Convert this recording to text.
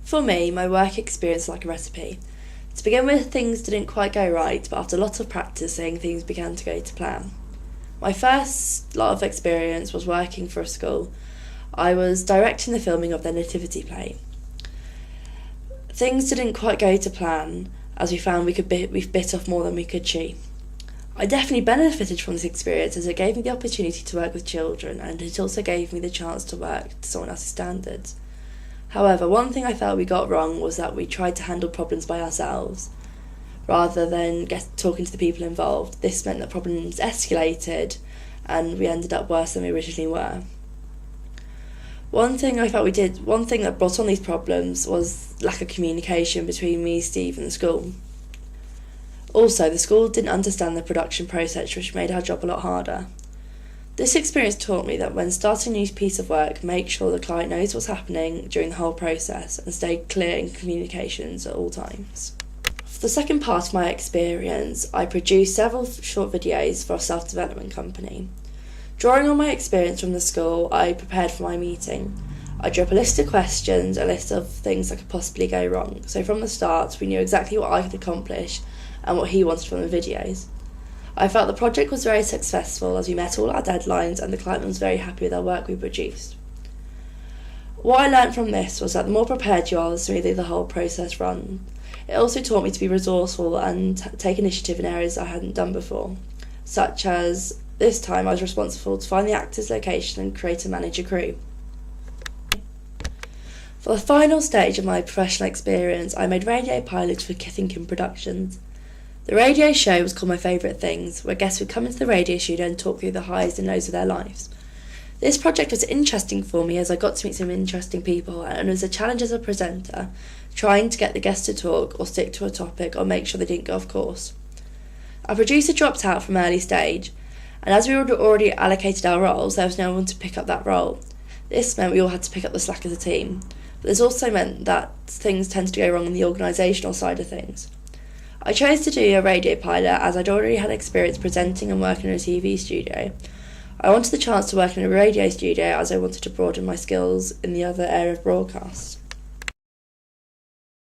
For me, my work experience is like a recipe. To begin with, things didn't quite go right, but after lots of practicing, things began to go to plan. My first lot of experience was working for a school. I was directing the filming of their nativity play. Things didn't quite go to plan, as we found we bit off more than we could chew. I definitely benefited from this experience as it gave me the opportunity to work with children, and it also gave me the chance to work to someone else's standards. However, one thing I felt we got wrong was that we tried to handle problems by ourselves, rather than talking to the people involved. This meant that problems escalated, and we ended up worse than we originally were. One thing that brought on these problems was lack of communication between me, Steve, and the school. Also, the school didn't understand the production process, which made our job a lot harder. This experience taught me that when starting a new piece of work, make sure the client knows what's happening during the whole process and stay clear in communications at all times. For the second part of my experience, I produced several short videos for a self-development company. Drawing on my experience from the school, I prepared for my meeting. I drew up a list of questions, a list of things that could possibly go wrong. So from the start, we knew exactly what I could accomplish and what he wanted from the videos. I felt the project was very successful as we met all our deadlines and the client was very happy with our work we produced. What I learned from this was that the more prepared you are, the smoother the whole process runs. It also taught me to be resourceful and take initiative in areas I hadn't done before, such as this time I was responsible to find the actor's location and create and manage a crew. For the final stage of my professional experience, I made radio pilots for Kithingham Productions. The radio show was called My Favourite Things, where guests would come into the radio studio and talk through the highs and lows of their lives. This project was interesting for me as I got to meet some interesting people, and it was a challenge as a presenter, trying to get the guests to talk or stick to a topic or make sure they didn't go off course. Our producer dropped out from early stage, and as we had already allocated our roles, there was no one to pick up that role. This meant we all had to pick up the slack as a team, but this also meant that things tended to go wrong on the organisational side of things. I chose to do a radio pilot as I'd already had experience presenting and working in a TV studio. I wanted the chance to work in a radio studio as I wanted to broaden my skills in the other area of broadcast.